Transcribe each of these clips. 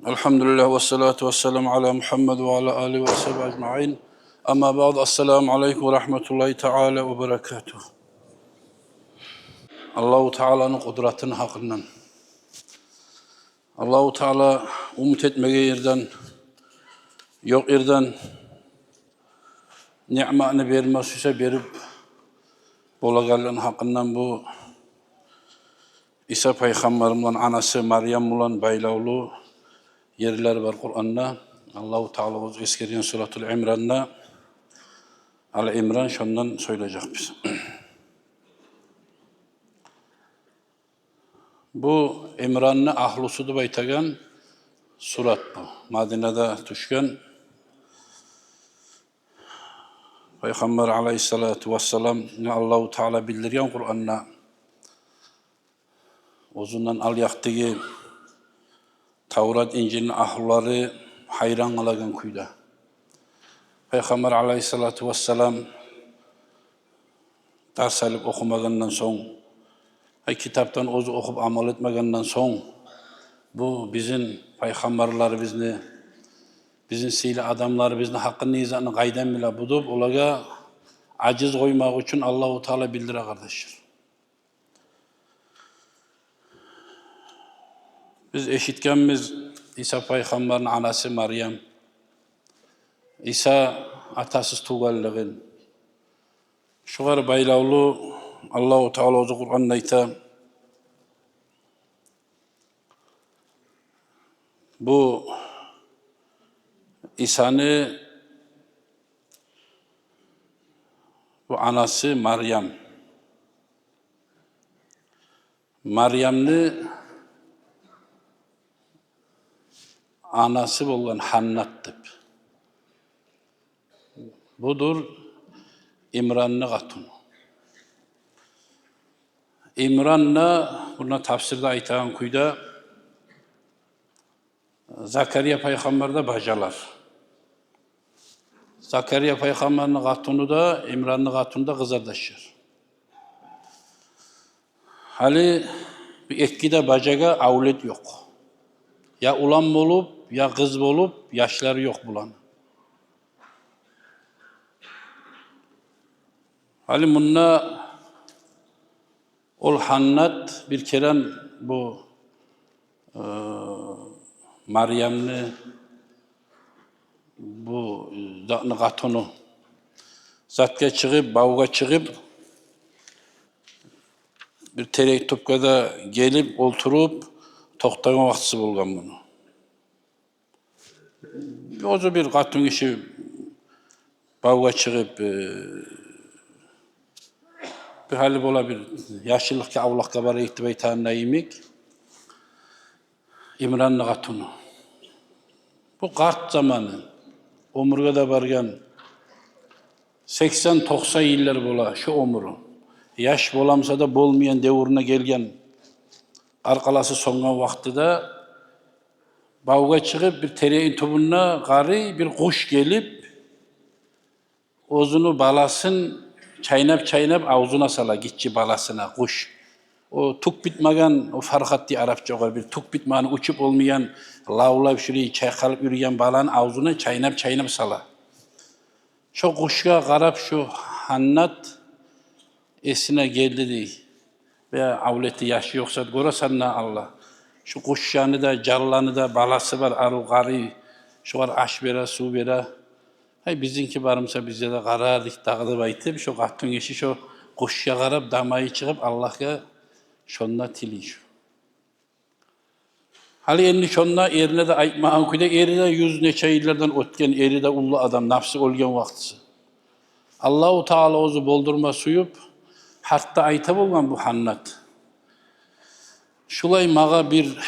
Elhamdülillah ve salatu ve selamu ala Muhammed ve ala alihi ve sahbihi ecma'in. Ama ba'd, esselamu aleyküm ve rahmetullahi teala ve berekatuhu. Allahu Teala'nın kudretinin hakkından. Allahu Teala umut etmege yerden, yok yerden ni'matını vermezse berip bolagaların hakkından bu İsa Peygamberimden anası Meryem olan baylavlu yerler var Kur'an'da. Allahu Teala o eskeriyen Suratul İmran'da Al-İmran şundan söyleyecek biz. Bu İmran'ın ahlusudu baytagan surat bu. Madine'de düşken Peygamber aleyhissalatu vesselam ne Allahu Teala bildiriyen Kur'an'da ozundan al yaktığı Tavrat İncil'in ahluları hayran kalagan kuyda. Peygamber aleyhissalatu vesselam ders alıp okumagandan son, kitaptan ozu okup amal etmegandan son, bu bizim peygamberler bizim sili adamlar bizni hakkın nizanı qaydan bile budup, olaga aciz koymak için Allahu Teala bildire kardeşler. Biz eşitkenmiz İsa Peygamber'in anası Meryem, İsa atasız tuğalligin. Şugar baylavlu Allahu Teala ozu Kur'an'da ayta. Bu İsa'nı bu anası Meryem. Meryem'ni anası olan Hannat deb. Budur İmran'ın hatunu. İmran'la buna tafsirde aytagan kuyda Zakariya Peygamber'de bacalar. Zakariya Peygamber'in hatunu da İmran'ın hatunu da kızardaşır. Hali bir etkide bacaga avlet yok. Ya ulan bolup ya kız bolup yaşları yok bulan. Hali bununla ol Hannat bir keren bu Meryem'ni bu katunu zatka çıkıp, bavuga çıkıp bir terek topkada gelip oturup toktama vaktisi bulgan bunu. Ozu bir katun işi bavuga çıkıp bir hali bola bir yaşlılıkka avlakka bara iktibay tanıyımik İmran'ın katunu. Bu kart zamanı omurga da bargan 80-90 yıllar bola şu omuru. Yaş bolamsa da bolmayan devrine gelgen arkalası songan vaktida bavuga çıkıp bir tereyin tubuna gari bir kuş gelip ozunu balasın çaynap ağzına sala gitçi balasına kuş. O tuk bitmagan o farkat diye Arapça var bir tuk bitmanı uçup olmayan lavlab şurayı çaykalıp yürüyen balanın ağzına çaynap sala. Şu kuşga qarab şu Hannat esine geldi değil. Veya avleti yaşı yoksa göresenna Allah. Şu kuşyanı da carlanı da balası var arı gari. Şu var aş bera su bera. Hay bizinki barımsa bize de qarardik dağıdı baytı. Şu qattın eşi şu kuşya qarab damayı çıkıp Allah'a şonna tili şu. Hali endi şonna erine de aytmağın kuyda eri de 100 neçe yıllardan ötken eri de ullu adam nafsı olgen vaxtısı. Allahu Teala ozu boldurma suyup hatta ayta bolgan bu Hannat. Şulay mağa bir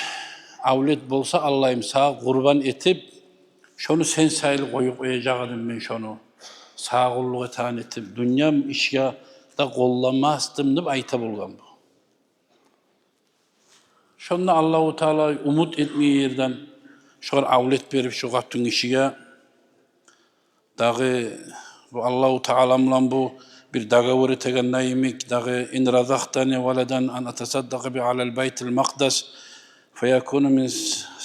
avlet bolsa Allah'ım sağa kurban etip şonu sen sayılı koyup koyacağım men şonu. Sağa kulluk etan etip dünyam işe da kollamazdım deb ayta bolgan bu. Şonda Allahu Teala umut etmeye yerden şuar avlet berip şu qattın işige dağı bu Allahu Teala bilan bu bir dagavur etegen nayimik dağı in razaqtani waladan an atasaddaqa bi alal baytil maqdas فَيَكُونُ مِنْ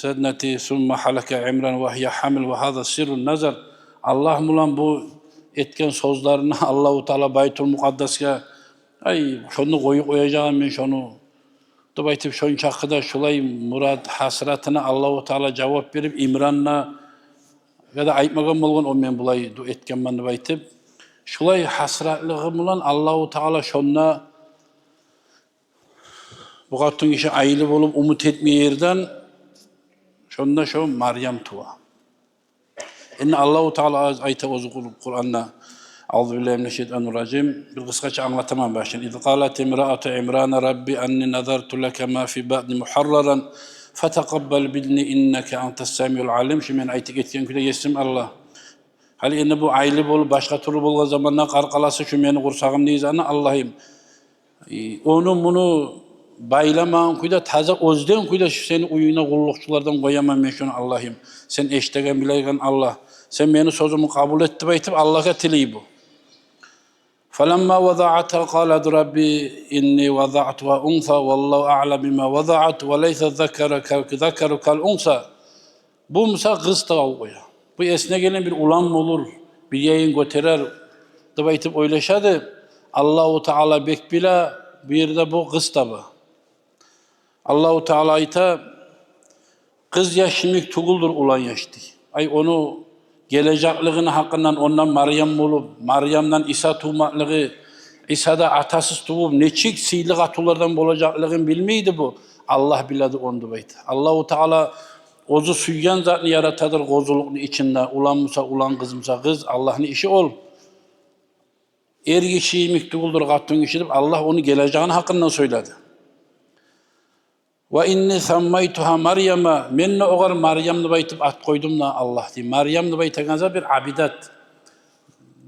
سَدْنَةِ ثُمَّ حَلَكَ عِمْرًا وَهِيَ حَمِلٌ وَهَذَا سِرُّ النَّزَرِ. Allah bilan bu etken sözlerini Allahu Teala Baytul Mukaddes'e ay şunu koyacağım ben şunu da baytıp şun çakıda şulay murad hasratına Allahu Teala cevap verip İmran'la ve de aytmagan bolgan o men bulay etken manı baytıp şulay hasratlığım bilan Allahu Teala şonna bu katın işi aylı bolup umut etmeye yerden şonda şu Maryam tuva. İnne Allahu Teala ayta ozu Kur'an'da Euzubillahimineşşeytanirracim. Bir kıskaça anlatamam başın. İz qalet imra'atu İmran Rabbi anni nazartu leke ma fi ba'di muharraran fetekabbel minni inneke antes semiul alim. Şimdi ben ayet etken küde yesim Allah. Hali indi bu aylı bolup başka türlü bolgan zamandan qarqalası şu meni kursağım deyizanı Allah'ım. Onu bunu baylaman kuyda taza özden kuyda şu seni uyuna kullukçulardan koyamam ben şunu Allah'ım. Sen eştegen bilegen Allah. Sen beni sözümü kabul etti baytıp Allah'a tiliyi bu. فَلَمَّا وَضَعَتْهَا قَالَتْ رَبِّ إِنِّي وَضَعْتُهَا أُنْثَى وَاللّٰهُ أَعْلَمُ بِمَا وَضَعَتْ وَلَيْسَ الذَّكَرُ كَالْأُنْثَى. Bu musa kız da koya. Bu esne gelen bir ulan mı olur? Bir yayın göterer. Da baytıp oylaşadı. Allahu Teala bekbila bir de bu kız da bu. Allahu Teala ayta kız yaşımık tuguldur ulan yaştı. Ay onu gelecekliğini hakkından ondan Maryam olup, Maryam'dan İsa tuğmaklığı, İsa'da atasız tuğup, neçik siylik atulardan olacaklığını bilmeydi bu. Allah biladi ondu baytı. Allahu Teala ozu süyyan zatını yaratadır gozuluklu içinde. Ulan musa, ulan kız musa, kız Allah'ın işi ol. Er kişiyi miktuğuldur kattığın kişidir. Allah onu geleceğini hakkından söyledi. Ve inni sammaytuha Maryam'a menne oğar Maryam'ını baytıp at koydum da Allah diyeyim. Maryam'ını baytaganza bir abidat.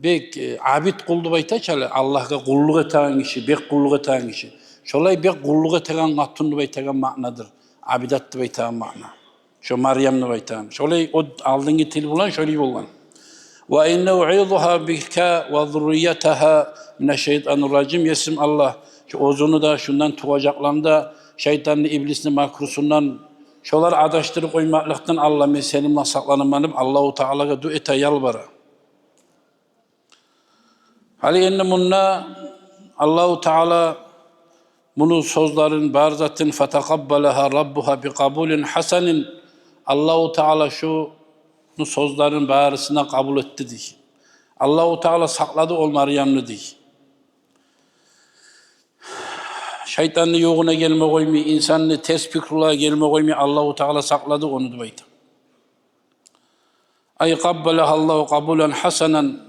Bek abid kuldu bayta çale Allah'a kulluk eten kişi, bek kulluk eten kişi. Şolay bek kulluk eten attundu baytagan ma'nadır. Abidat baytagan ma'na. Şu Maryam'ını baytagan. Şolay o aldığın til bulan şöyle bolgan. Ve inne u'iduha bika ve zurriyetaha mineşşeytanirracim yesim Allah. Şu ozunu da şundan tuğacaklarında şeytanın iblisinin makrusundan şolar adaştırı koymaklıktan Allah men seninle saklanımanıp Allahu Teala'ya dua ete yalvara. Hali enne bunna Allahu Teala bunu sözlerin barzatin fetekabbalaha rabbuha bi kabulin hasanin Allahu Teala şu sözlerin bağrısına kabul etti diye. Allahu Teala sakladı ol Maryam'ını diye. Şeytanın yoğuna gelme koymuyor, insanını ters fikrula gelme koymuyor, Allahu Teala sakladı onu diyeydi. Ay kabbalaha Allahu kabulen hasanan.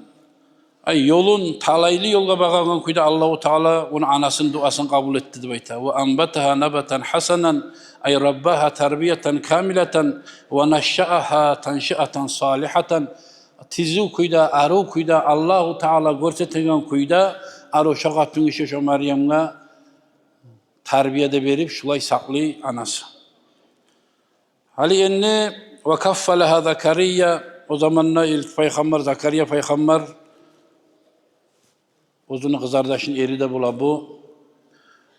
Ay yolun talaylı yolga bağagan kuyda Allahu Teala onun anasının duasını kabul etti diyeydi. Ve anbataha nabatan hasanan. Ay rabbaha terbiyeten kamileten ve neşşa'aha tenşi'aten salihatan. Tizu kuyda, aru kuyda Allahu Teala görseten kuyda aru şagatın işe şu Meryem'e tarbiyede verip şulay saklı anası. Hali enne ve kaffalaha Zakariya o zamanla ilk peygamber Zakariya peygamber uzun kızardaşın eri de bula bu.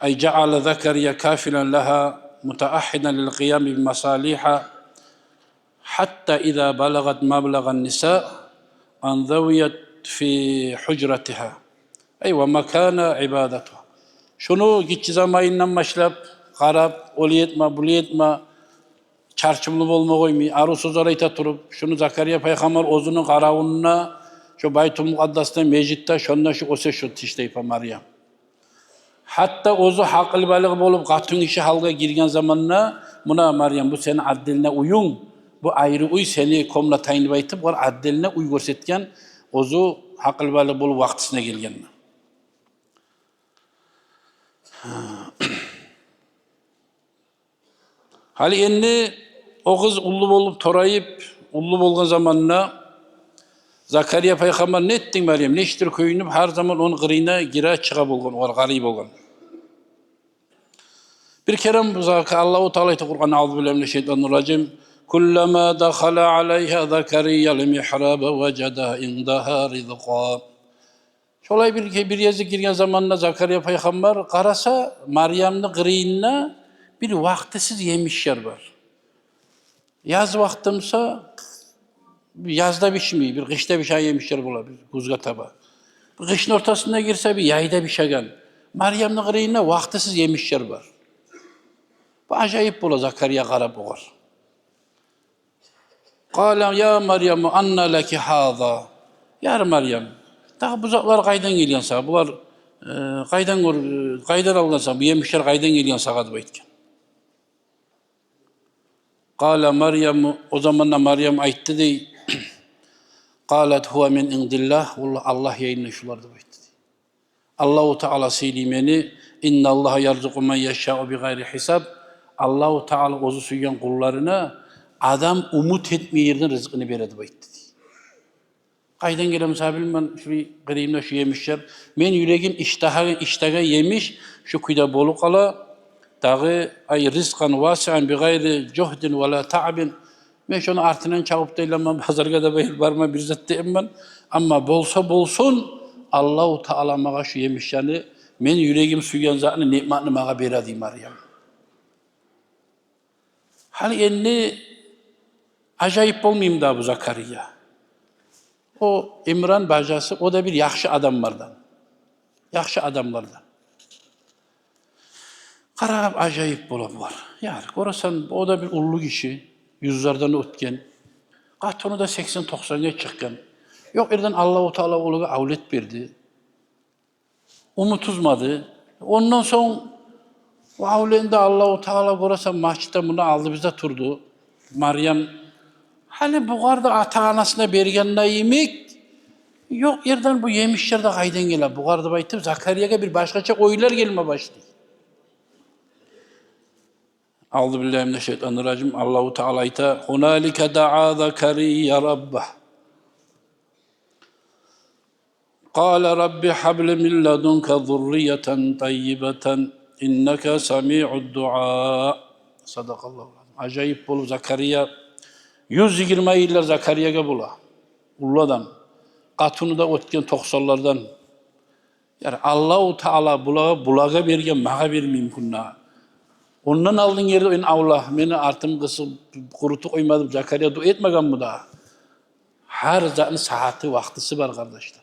Ay ceale Zakariya kafilen laha mutaahhiden lil qiyam bi masaliha hatta iza balagat mablagan nisa anzawiyat fi hujratiha. Ay ve makana ibadatuha. Şunu gitçi zamayından başlap, qarab, olu yetme, bulu yetme, çarçımlı olma koymuyor. Arusuz orayta turup, şunu Zakariya peygamber ozunun qaravununa, şu Baytul Mukaddas'ta, meccitte, şonda şu ose şu tişteypa Maryam. Hatta ozu haklı balığı bolup, katın işi halga girgen zamanına, buna Maryam bu senin addeline uyun, bu ayrı uy seni komla tayinli baytıp, var addeline uy görsetken, ozu haklı balığı bolup vaktisine gelgen. Hali endi o kız ullu olup torayıp ullu bolgan zamanına Zakariya peygamber ne ettin Meryem? Ne iştir köyünüp her zaman onun gırına gira çığa bolgan, o garip bolgan. Bir kerem Allahu Teala ayet Kur'an Euzubillahimineşşeytanirracim. Kullama dakhala aleyha Zakariya l-mihraba veceda indaha rizqa. Şolay bir yazı girgen zamanında Zakariya peygamber karasa Meryem'nin gırına bir vaktisiz yemişler var. Yaz vaktimsa yazda pişmiyor, bir kışta bir şey yemişler bulabilir, kuzga tabağı. Bir kışın ortasında girse bir yayda bir şeygan. Meryem'in kırığına vaktisiz yemişler var. Bu acayip bula Zakariya qarab oğar. Qala ya Meryem anna laki hada. Ya Meryem, daha buzaklar qaydan gelgen sağa? Bular qaydan algan sağa? Bu yemişler qaydan gelgen sağa deb aytgan. Qala Meryem, o zaman da Meryem aytdı dey. Qalat huwa min indillah. Wallah Allah yayınla şular deb aytdı. Allahu Teala söylemeni inna Allah yarzuqu men yeşâ'u bi gayri hisab. Allahu Teala ozu suygan kullarına adam umut etmeyen yerden rızkını beredi deb aytdı. Qaydan gelem sabilim ben şu qireyimde şu yemişler. Men yüregim iştaha yemiş şu kuyda bolu qala dağı ay rizqan vasi'an bi gayri cuhdin ve la ta'bin. Men şonu artından çabuk deylemem pazarga da bayıl barma bir zat deyimmen. Ama bolsa bolsun Allahu Teala mağa şu yemişlerini men yüregim suygan zatını nimetini mağa beredi Meryem. Hal endi acayip olmayayım da bu Zakariya. O İmran bacası, o da bir yaxşı adamlardan. Yaxşı adamlardan. Qarab acayip bola var. Yani korasan o da bir ullu kişi, yüzlerden ötken. Qatonu da 80-90'a çıkkan. Yok erden Allahu Teala oluğa avlet verdi. Umutuzmadı. Ondan sonra o avlende Allahu Teala korasan mahçıda bunu aldı bize turdu. Meryem hani bu kadar ata-anasına bergenine yemek, yok yerden bu yemişler de qaydan gelir. Bu kadar baytım Zakariya'ya bir başkaça oylar gelme başladı. Euzubillahimineşşeytanirracim. Allahu Teala ita hunalike da'a Zakariya rabbah. Qala rabbi habli min ladunka zurriyeten tayyibeten inneke sami'ud du'a. Sadakallahu. Acayip bolu Zakariya 120 yıllar Zakariya'ga bula. Ullu adam. Qatunu da ötken 90'lardan. Yani Allahu Teala bulağa bergen mağa bermeyim kunna. Ondan aldın yerde en Allah meni artım kısıp kurutu koymadım Zakariya dua etmegen mi daha? Her zatın saati vaktisi var kardeşler.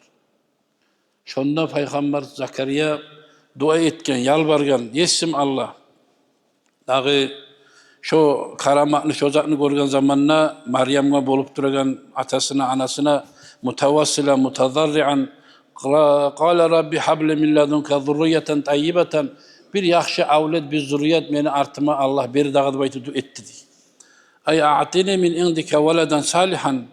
Şonda Peygamber Zakariya dua etken, yalvargan, yesim Allah. Dağı şu karamatlı çocukunu görgen zamanla Meryem'e bolup duragan atasına, anasına mutavassila, mutazarri'an qala rabbi habli min ladunka zurriyeten tayyibeten bir yaxşı avlet, bir zürriyet meni artıma Allah beri dağı baytı etti. Ay a'tini min indike veleden salihan.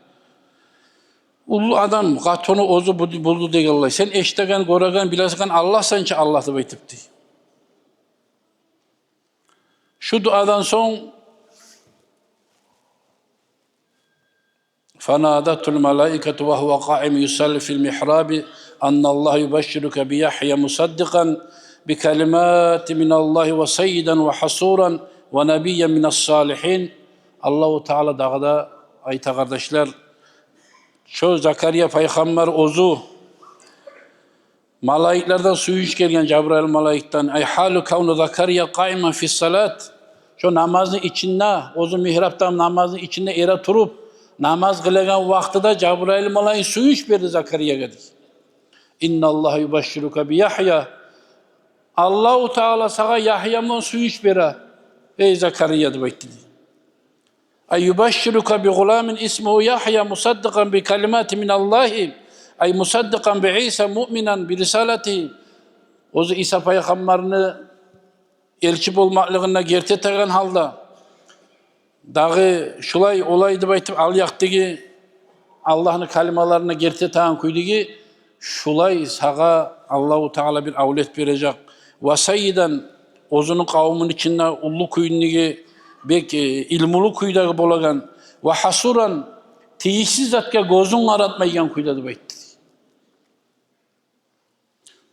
Ulu adam qatonu ozu buldu degen Allah. Sen eştegen, goragan, bilasgan Allah sanki Allah da baytıptı. Şu duadan son fanadatul malaiketu ve huve qaim yusalli fil mihrabi annallahu yubashshiruke bi Yahya musaddiqan bi kelimati min Allah ve seyyiden ve hasuran ve nebiyyen minas salihin. Allahu Teala dağda ayta kardeşler şu Zakariya Peygamber ozu malaiklerden suyu iç gelgen Cebrail malaikten ay halu kavnu Zakariya qaiman fi salat. Şu namazın içinde, ozu mihraptan namazın içinde era turup namaz kılgan vaktida Cebrail malaik suyu iç berdi Zakariya'ga. İnna Allah yubashshiruka bi Yahya. Allahu Teala sağa Yahya'dan suyu iç bera. Ey Zakariya deb aytdı. Ay yubashshiruka bi gulamin ismuhu Yahya musaddiqan bi kelimati min Allah. Ay musaddiqan bi İsa mu'minan bi risalati. Ozu İsa peygamberini elçi bolmaklığına gerte tagan halda dağı şulay olaydı baytıp al yaktigi Allah'ın kalimalarına gerte tagan kuydigi şulay sağa Allahu Teala bir avlet verecek. Ve sayyiden ozunun kavmin içinde ullu kuyunligi bek ilmulu kuydağı bolagan ve hasuran tiyiksiz zatka gözün aratmaygan kuydadı baytdı.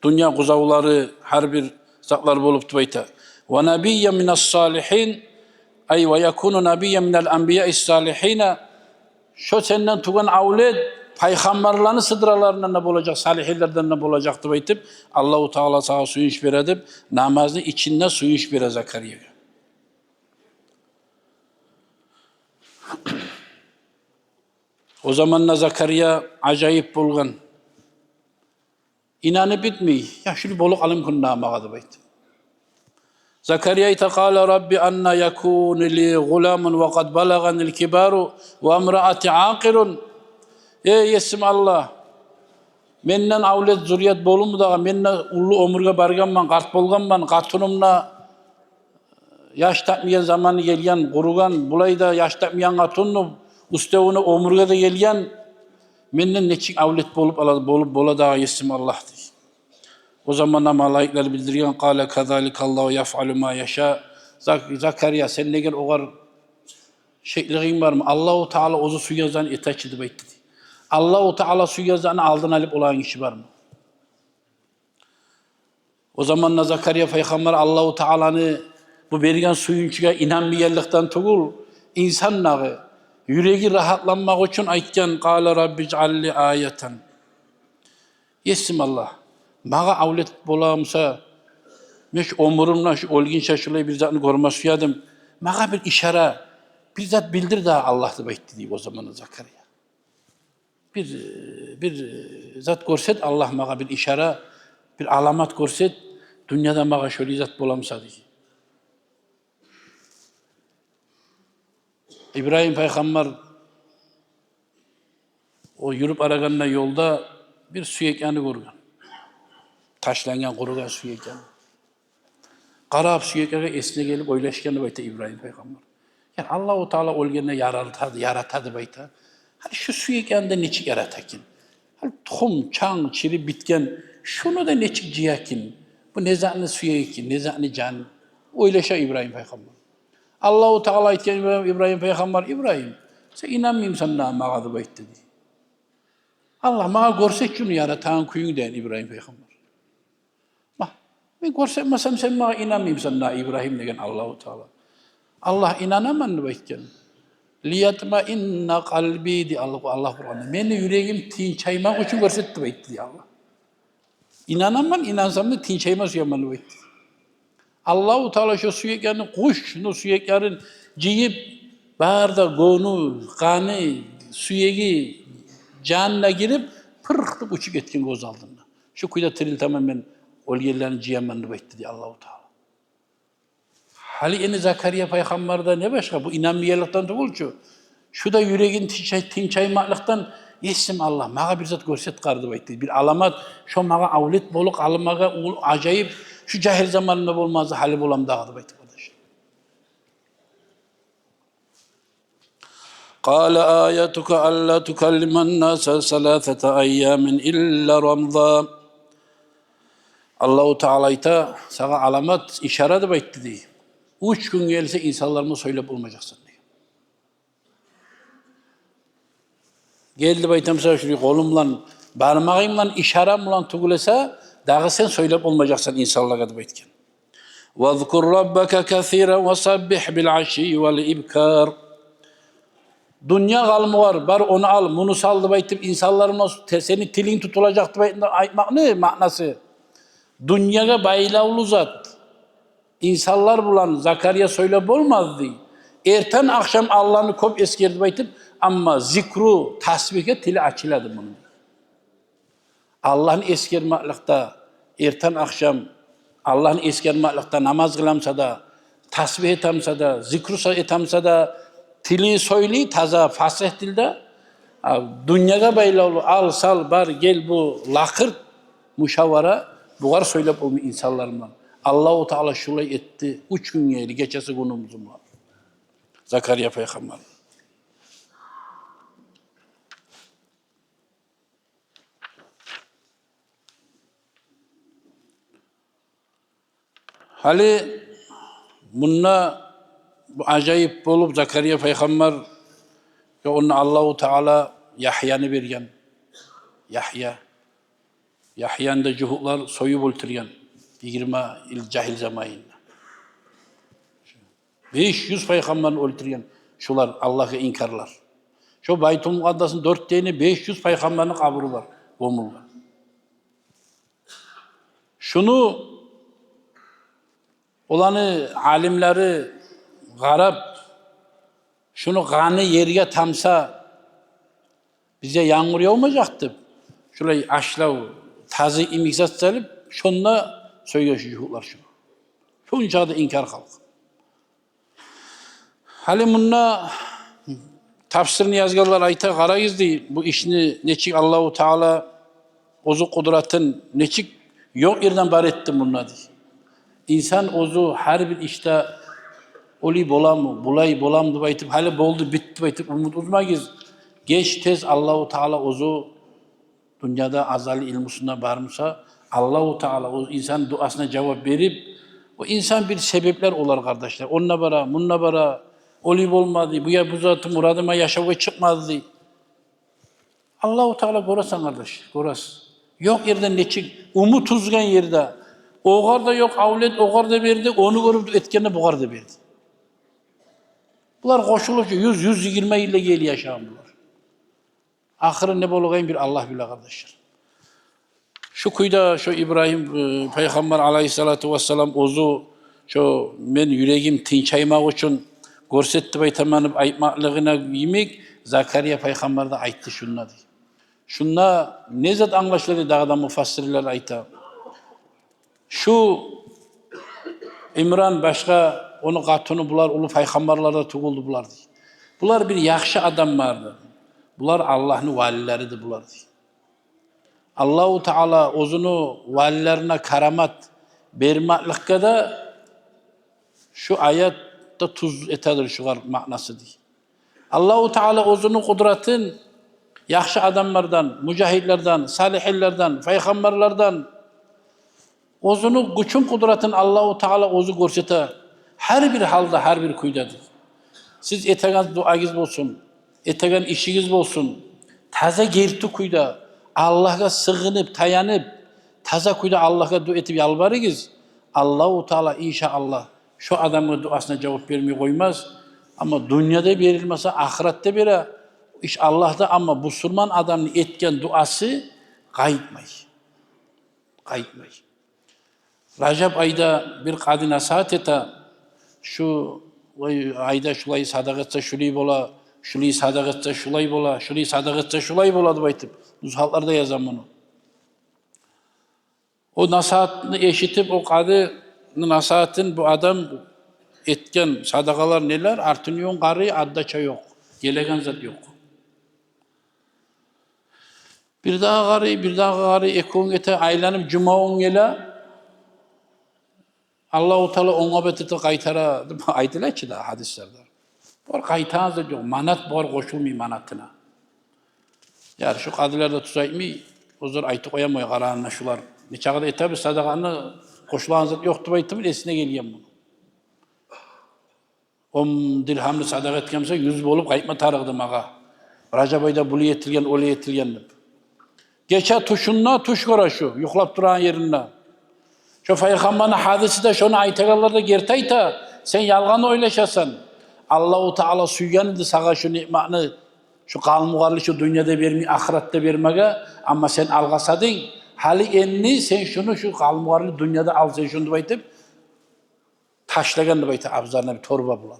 Dünya kuzavları her bir zatlar bolup bayta. Ve nebiyyen minas salihin ay ve yakunu nebiyyen minel enbiya'is salihine şu senden tugan avlet peygamberlerin sıdralarından ne olacak, salihlerden ne olacaktı baytıp Allahu Teala sağa suyu iç veredip namazın içinde suyu iç vere Zakariya'ya. O zamanla Zakariya acayip bulgan. İnanıp bitmiyor. Ya şunu boluq alim kunnamağa bayt. Zakariya itaqala Rabbi anna yakunu li gulamun ve kad balaganil kibaru ve imraati aqirun. Ey yesim Allah. Menden avlet zuriyet bolum da menden ullu omurga barganman, qart bolganman, qatunumla yaş tapmayan zamanı gelgen, qurugan, bulayda yaş tapmayan qatunnu üstevine omurga da gelgen menden neçik avlet bolup aladı, bolup bolada yesim Allah diye. O zaman malaikler bildirgen kâle kazalikallahu yef'alu ma yasha. Zakariya sen neger ogar şeyliğin var mı? Allahu Teala ozu su yazan etaçıdı bayt dedi. Allahu Teala su yazanı aldın alıp olan işi var mı? O zaman Zakariya peygamber Allahu Teala'nı bu bergen suyunçuya inanmayanlıktan tugul insan nağı yüreği rahatlanmak için aytken kâle Rabbi c'alli ayeten. Yesim Allah. Mağa avlet bolamsa meş omurumla şu olgin şaşılay bir zatını görme suyadım. Mağa bir işare bir zat bildir daha Allah'ı bayt dedi o zaman Zakariya. Bir zat görset Allah mağa bir işare bir alamat görset dünyada mağa şöyle zat bolamsa dedi. İbrahim Peygamber o yürüp araganla yolda bir süyekyanı görgen. Taşlangan kurugan süyekyanı. Qarab süyekyaga esine gelip oylaşkanı bayta İbrahim Peygamber. Yani Allah-u Teala olganda yaratadı bayta. Hani şu süyekyanda neçik yaratakin. Hani tohum, çang, çiri bitken şunu da neçik ciyakin. Bu nezani süyekin, nezani can. Oylaşa İbrahim Peygamber. Allah-u Teala aytken İbrahim Peygamber, İbrahim sen inanmayayım sana mağadı bayt dedi. Allah mağa görsek şunu yaratan kuyun deyin İbrahim Peygamber. Ben görsemesem sen bana inanmayayım sana İbrahim degen Allah-u Teala. Allah inanaman mı baytken? Liyatma inna kalbi di Allah Kur'an'da. Beni yüreğim tinçaymak için görsetti bayt diye Allah. İnanaman inansam da tinçayma suyaman bayt. Allah-u Teala şu süyeklerini kuş, şunu süyeklerin ciyip bağırda gonu, kanı, süyegi canına girip pırıktıp uçuk etkin göz aldığında. Şu kuyda tiril tamamen olgerlerini ciyamanını bayt diye Allah-u Teala. Hali eni Zakariya Peygamber'da ne başka? Bu inanmayanlıktan değil ki. Şu da yüreğin tinçaymaklıktan yesim Allah. Mağa bir zat görset kardı bayt. Bir alamat şu mağa avlet boluk almağa acayip şu cahil zamanında olmazdı hali bolam dağıdı bayt. قال آياتك ألا تكلم الناس ثلاثة أيام إلا رمضان. Allah-u Teala'yta sana alamat işaret bayt dedi. 3 gün gelse insanlarıma söylep olmayacaksın diye. Geldi baytam sana şuraya kolumla, parmağımla, işaramla tugulesa, dağı sen söylep olmayacaksın insanlara da baytken. وَذْكُرْ رَبَّكَ كَثِيرًا وَسَبِّحْ بِالْعَشِيِّ وَالْإِبْكَارِ. Dünya kalmı var onu al, bunu saldı baytım, insanlarıma senin tilin tutulacaktı baytım, aytmak ne manası? Dünyaya bayılavlı zat. İnsanlar bulan Zakariya söylep olmazdı. Erten akşam Allah'ını kop eskerdi baytım ama zikru, tasbihke tili açıladı bunun. Allah'ın eskermaklıkta, erten akşam Allah'ın eskermaklıkta namaz kılamsa da, tasbih etamsa da, zikru etamsa da, tili söyleyi taza, fasih dilde, dünyaya bayılavlı al, sal, bar, gel bu lakırt, muşavara, buğar söylep olmuyor insanlarımla. Allah-u Teala şulay etti. 3 gün yeri geçesi günümüzün var. Zakariya Peygamber. Hali bununla bu acayip olup Zakariya Peygamber ve onun Allah-u Teala Yahya'nı bergen. Yahya'nın da cuhuklar soyup öldürgen. 20 yıl cahil zamanında. 500 peygamberini öldürgen. Şular Allah'ı inkarlar. Şu Baytul Mukaddas'ın 4 tane 500 peygamberini kaburu var. Gomullar. Şunu olanı alimleri garap Şunu kanı yerge tamsa bize yağmur yağmayacaktı. Şurayı aşlav, tazı imiksat salip, şunla söyleşiyorlar şunu. Şunca da inkar kalk. Hali bununla tafsirini yazganlar ayta qarayız deyil. Bu işini neçik Allahu Teala ozu kudratın neçik yok yerden bar etti bununla deyil. İnsan ozu her bir işte oli bolam, bulay bolam deb aytib, hali boldu bitti aytib umut uzmagiz. Geç tez Allahu Teala ozu dünyada azali ilmusuna barmasa Allahu Teala o insan duasına cevap verip o insan bir sebepler olar kardeşler. Onna bara, munna bara, oli olmadı, bu ya bu zatı muradıma yaşavı çıkmadı. Allahu Teala korasan kardeş, koras. Yok yerden neçik, umut uzgan yerde. Oğar da yok, avlet oğar da verdi, onu görüp etkene buğar da verdi. Bunlar koşuluşu 100-120 yılda gel yaşayan bunlar. Ahırı ne bolugayın bir Allah bile kardeşler. Şu kuyda şu İbrahim Peygamber aleyhissalatu vesselam ozu şu men yüreğim tinçaymak için görsetti baytamanıp aytmaklığına yemek Zakariya Peygamber de ayttı şunla diye. Şunla ne zat anlaşılır dağda mufassirler ayta. Şu İmran başka onu katını bular ulu peygamberlerde tuğuldu bular diye. Bular bir yaxşı adam vardı. Bular Allah'ın valileridir bular diye. Allahu Teala ozunu valilerine karamat bermaklıkta da şu ayatta tuz etedir şu manası diye. Allahu Teala ozunu kudretin yaxşı adamlardan, mücahitlerden, salihillerden, peygamberlerden ozunu güçün kudretin Allahu Teala ozu görsete her bir halda, her bir kuydadır. Siz etegen duagız olsun, etegen işiniz olsun, taze gerti kuyda, Allah'a sığınıp, tayanıp, taze kuyda Allah'a dua etip yalvarırız. Allahu Teala inşallah şu adamın duasına cevap vermeyi koymaz. Ama dünyada verilmese ahirette bile iş Allah'ta ama bu Müslüman adamın etken duası kayıtmay. Kayıtmay. Rajab ayda bir kadın nasihat ete şu ayda şulay sadak etse şulay bola, şulay sadak etse şulay bola, şulay sadak etse şulay bola deb aytıp nuzhatlarda yazan bunu. O nasihatını eşitip o kadının nasihatin bu adam etken sadakalar neler? Artınyon qarı addaça yok. Gelegen zat yok. Bir daha qarı ekon ete aylanıp cumaon gele Allahu Teala ona betete kaytara aytılar ki da hadislerde. Var kaytanız da yok. Manat var koşulmuyor manatına. Yani şu kadilerde tutayım mı? Ozor aytı koyamıyor karanına şular. Ne çağda etabi sadakanı koşulanız yoktu baytımın esine geleyim bunu. 10 dirhamlı sadaka etkemse 100 bolup kayıtma tarıqdım ağa. Rajab ayda bulu yetilgen, öyle yetilgen. Geçe tuşunla tuş kora şu, yuklap duran yerine. Şu Peygamber'in hadisi de şunu aytagallarda gertayta, sen yalgan oylaşasan. Allahu Teala suyganıdı sağa şu ni'manı, şu kalmuğarlı şu dünyada vermeyi, ahirette vermege, ama sen algasadın, hali enni sen şunu şu kalmuğarlı dünyada al sen şunu baytıp, taşlagan baytı abzarına bir torba bulan.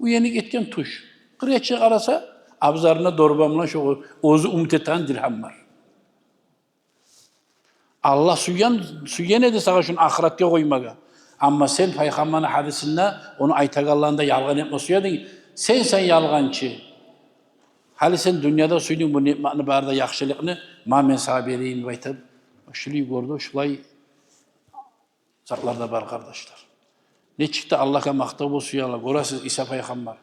Bu yeni gitken tuş. Kıreççi arasa abzarına torba bulan şu ozu umut eten dirham var. Allah suyan edi sağa şunu ahirette koymaga. Ama sen Peygamber'in hadisinde onu aytagallarında yalgan etme suyadın. Sen yalgancı. Hali sen dünyada suydun bu nimetini barda yaxşılıkını ma men sana bereyim baytıp. Şulay gördü, şulay zatlarda var kardeşler. Ne çıktı Allah'a maktab olsuyorlar. Görəsiz İsa Peygamber.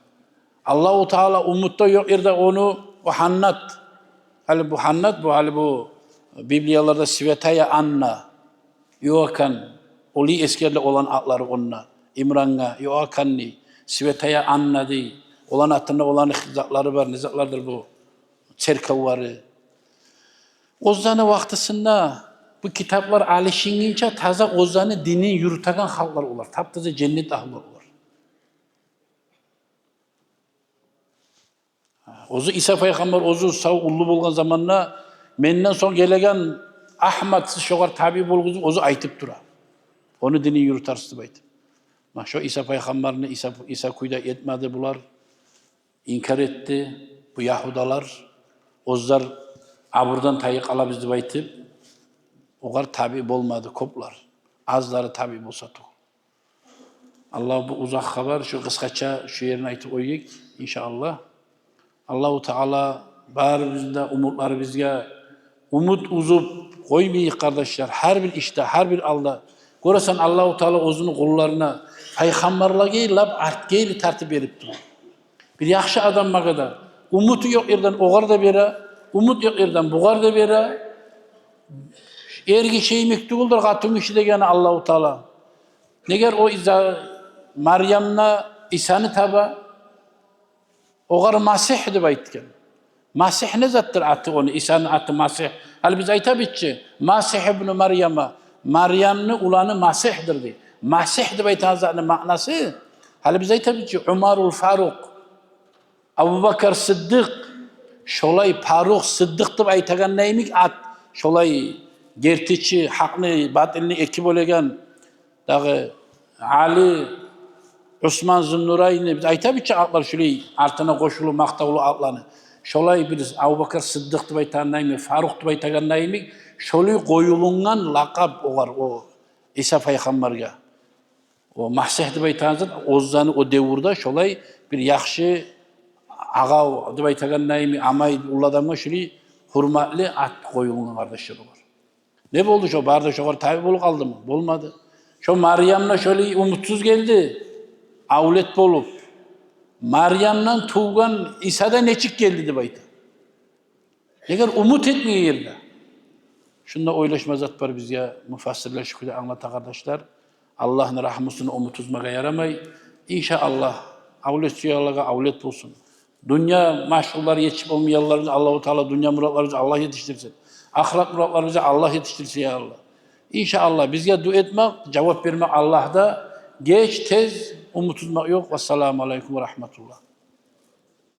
Allahu Teala umutta yok yerde onu o hannat. Hali bu hannat bu hali bu Bibliyalarda Svetaya Anna, Yoakan, oli eskerle olan atları onunla. İmran'a, Yoakanni, Svetaya Anna değil. Olan atında olan zatları var. Ne zatlardır bu? Çerkavları. O zaman vaktisinde bu kitaplar alışınca taze ozanı dinin yürüten halklar olur. Taptaze cennet ahlar olur. Ozu İsa Peygamber ozu sağ ullu bulgan zamanla menden son gelegen Ahmet şoğar tabi bulguzu ozu aytıp dura. Onu dinin yürütarsız baydı. Şu İsa Peygamberini İsa kuyda etmedi bular. inkar etti. Bu Yahudalar, ozlar aburdan tayık alabız deb aytib, oğar tabi bolmadı koplar. Azları tabi bolsa toq. Allah bu uzak haber şu kıskaça şu yerine aytib oyik inşallah. Allahu Teala baribizde umutları bizge umut uzup koymayık kardeşler. Her bir işte, her bir alda. Göresen Allahu Teala özünü kullarına peygamberle geylab art geyli tertip beripti. Bir yaxşı adam magada umutu yok yerden oğar da bere, umut yok yerden buğar da bere. Ergi şey mektubuldur katun işi degeni Allahu Teala. Neger o Meryem'le İsa'nı taba oğar Masih deb aytgan. Masih ne zattır atı onu? İsa'nın atı Masih. Hal biz aytabitçi. Masih ibn Meryem'e. Meryem'ni ulanı Masih'dir diye. Masih deb aytazanın manası. Hal biz aytabitçi. Umarul Faruk. Abu Bakr Sıddık. Şolay Faruk Sıddık deb aytagan neymik at. Şolay gertiçi, haqni, batilni eki bo'lagan. Dağı Ali, Osman Zunnurayni biz aytabitçi atlar şulay altına koşulu maqtavlu atlarni. Şolay biz Abu Bakr Sıddık deb aytgandan Faruk deb aytgandan şolay koyulungan laqab oğar o İsa peygamberge. O Masih deb aytgandan ozzani o devrda şolay bir yaxşı ağa deb aytgandan amay uladamga şulay hurmatli at koyulungan kardeşler var. Ne boldu şu barda şoğar tabi bolup kaldı mı? Bolmadı. Şu Meryem'le şöyle umutsuz geldi. Avlet bolup. Meryem'den tuğgan İsa'da neçik geldi deb aytı. Eğer umut etmiyor yerde. Şunda oylaşma zat var bizge mufassirler şükürde anlata kardeşler. Allah'ın rahmetini umutuzmaga yaramay. İnşallah avlet suyalarga avlet bulsun. Dünya maşgulları yetişip olmayanlarını Allah-u Teala dünya muratlarımızı Allah yetiştirsin. Ahiret muratlarımızı Allah yetiştirsin ya Allah. İnşallah bizge dua etmek, cevap vermek Allah'da. Geç tez umutuzmak yok. Vesselamu aleyküm ve rahmetullah.